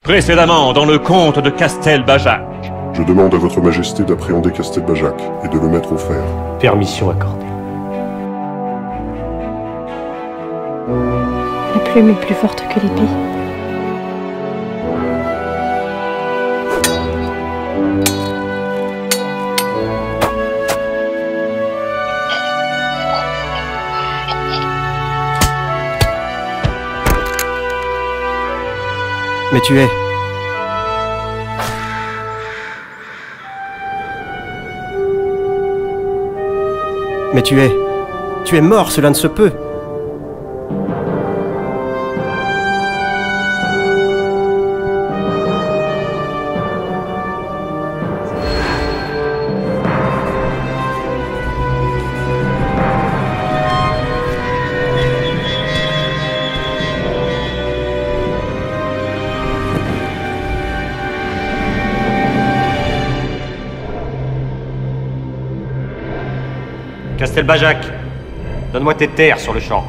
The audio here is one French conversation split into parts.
Précédemment, dans le comte de Castelbajac. Je demande à votre majesté d'appréhender Castelbajac et de le mettre au fer. Permission accordée. La plume est plus forte que l'épée. Mais tu es... Mais tu es... Tu es mort, cela ne se peut. Castelbajac, donne-moi tes terres sur le champ.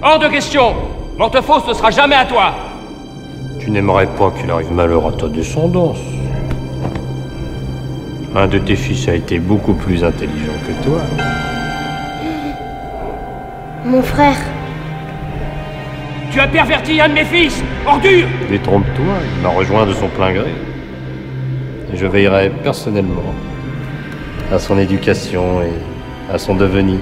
Hors de question! Mortefaust ne sera jamais à toi! Tu n'aimerais pas qu'il arrive malheur à ta descendance. Un de tes fils a été beaucoup plus intelligent que toi. Mon frère. Tu as perverti un de mes fils! Ordure! Détrompe-toi, il m'a rejoint de son plein gré. Et je veillerai personnellement à son éducation et à son devenir.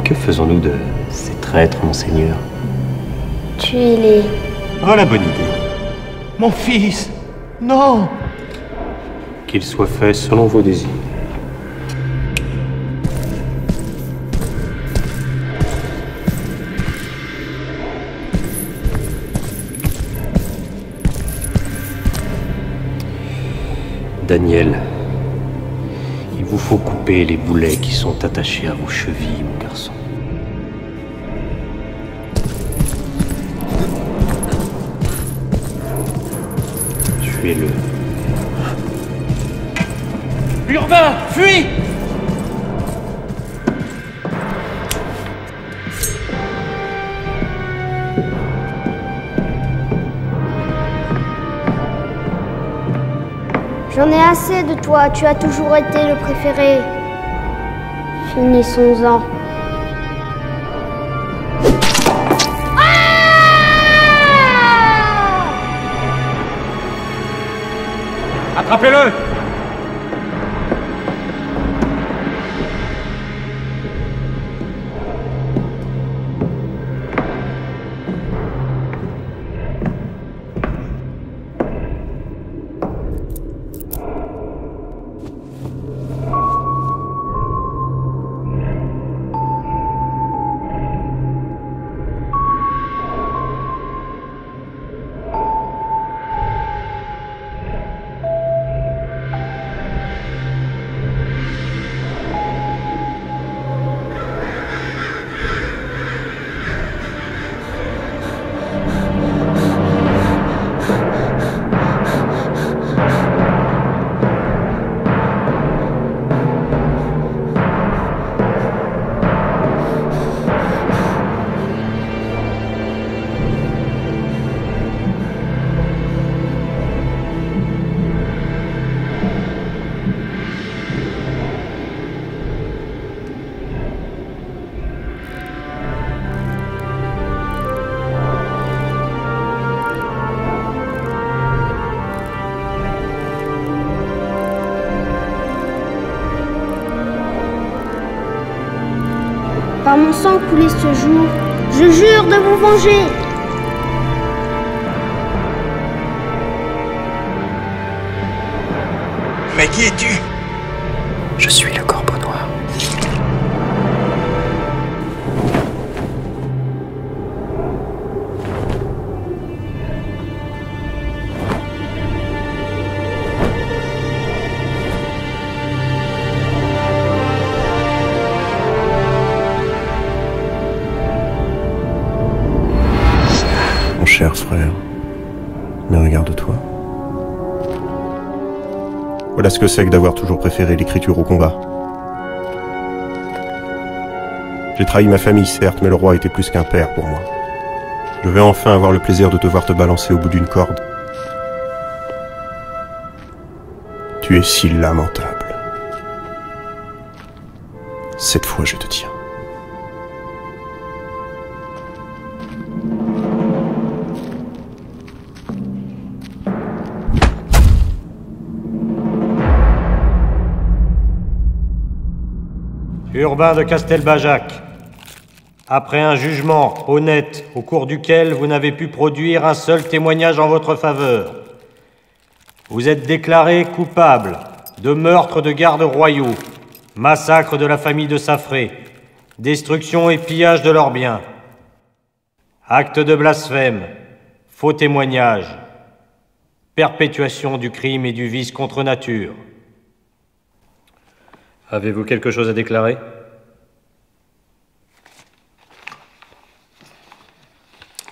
Que faisons-nous de ces traîtres, monseigneur? Tuez-les. Oh, la bonne idée. Mon fils! Non! Qu'il soit fait selon vos désirs. Daniel, il vous faut couper les boulets qui sont attachés à vos chevilles, mon garçon. Tuez-le. Urbain, fuis! J'en ai assez de toi, tu as toujours été le préféré. Finissons-en. Attrapez-le! Par mon sang coulé ce jour, je jure de vous venger. Mais qui es-tu? Je suis le Corbeau Noir. Mon cher frère, mais regarde-toi. Voilà ce que c'est que d'avoir toujours préféré l'écriture au combat. J'ai trahi ma famille, certes, mais le roi était plus qu'un père pour moi. Je vais enfin avoir le plaisir de te voir te balancer au bout d'une corde. Tu es si lamentable. Cette fois, je te tiens. Urbain de Castelbajac, après un jugement honnête au cours duquel vous n'avez pu produire un seul témoignage en votre faveur, vous êtes déclaré coupable de meurtre de gardes royaux, massacre de la famille de Saffré, destruction et pillage de leurs biens, acte de blasphème, faux témoignage, perpétuation du crime et du vice contre nature. Avez-vous quelque chose à déclarer?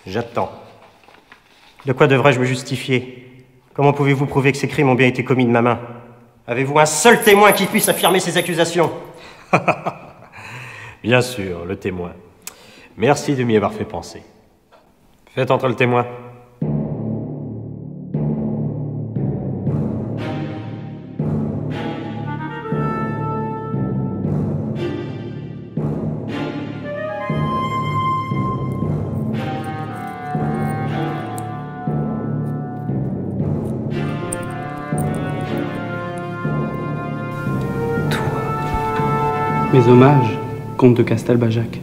J'attends. De quoi devrais-je me justifier? Comment pouvez-vous prouver que ces crimes ont bien été commis de ma main? Avez-vous un seul témoin qui puisse affirmer ces accusations? Bien sûr, le témoin. Merci de m'y avoir fait penser. Faites entrer le témoin. Mes hommages, comte de Castelbajac.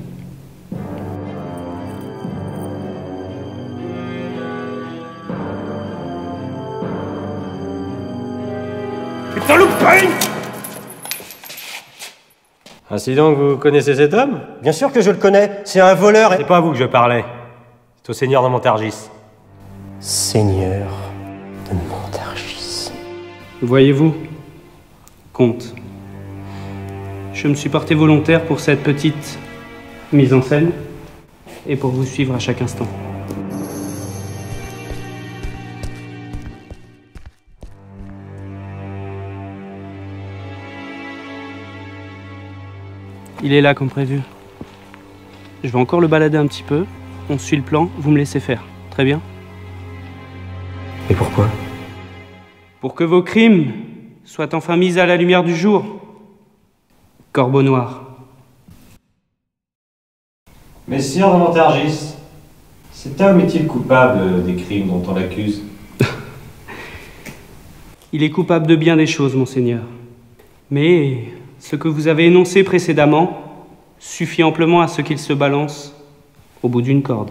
Putain, loup-pain! Ainsi donc, vous connaissez cet homme? Bien sûr que je le connais, c'est un voleur et... C'est pas à vous que je parlais. C'est au seigneur de Montargis. Seigneur de Montargis. Voyez-vous, comte, je me suis porté volontaire pour cette petite mise en scène et pour vous suivre à chaque instant. Il est là comme prévu. Je vais encore le balader un petit peu. On suit le plan, vous me laissez faire. Très bien? Et pourquoi? Pour que vos crimes soient enfin mis à la lumière du jour. Corbeau noir. Messire de Montargis, cet homme est-il coupable des crimes dont on l'accuse? Il est coupable de bien des choses, monseigneur. Mais ce que vous avez énoncé précédemment suffit amplement à ce qu'il se balance au bout d'une corde.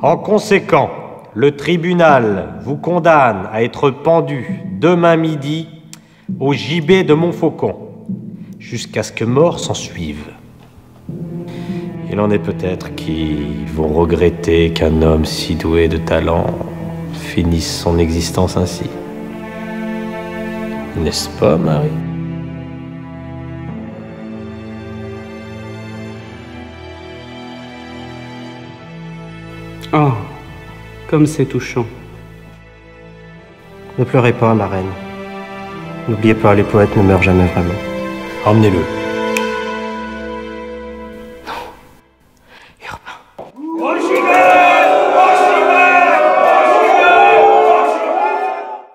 En conséquent, le tribunal vous condamne à être pendu demain midi au gibet de Montfaucon, jusqu'à ce que mort s'en suive. Il en est peut-être qui vont regretter qu'un homme si doué de talent finisse son existence ainsi. N'est-ce pas, Marie? Oh, comme c'est touchant. Ne pleurez pas, ma reine. N'oubliez pas, les poètes ne meurent jamais vraiment. Emmenez-le.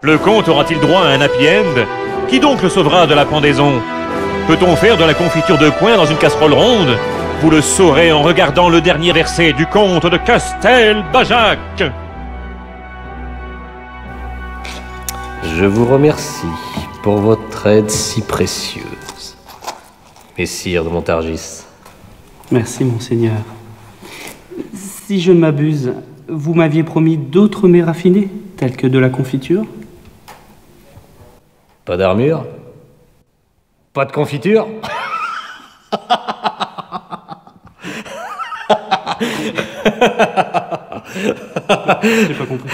Le comte aura-t-il droit à un happy end? Qui donc le sauvera de la pendaison? Peut-on faire de la confiture de coin dans une casserole ronde? Vous le saurez en regardant le dernier verset du comte de Castelbajac. Je vous remercie pour votre aide si précieuse, messire de Montargis. Merci, monseigneur. Si je ne m'abuse, vous m'aviez promis d'autres mets raffinés, tels que de la confiture? Pas d'armure? Pas de confiture? J'ai pas compris.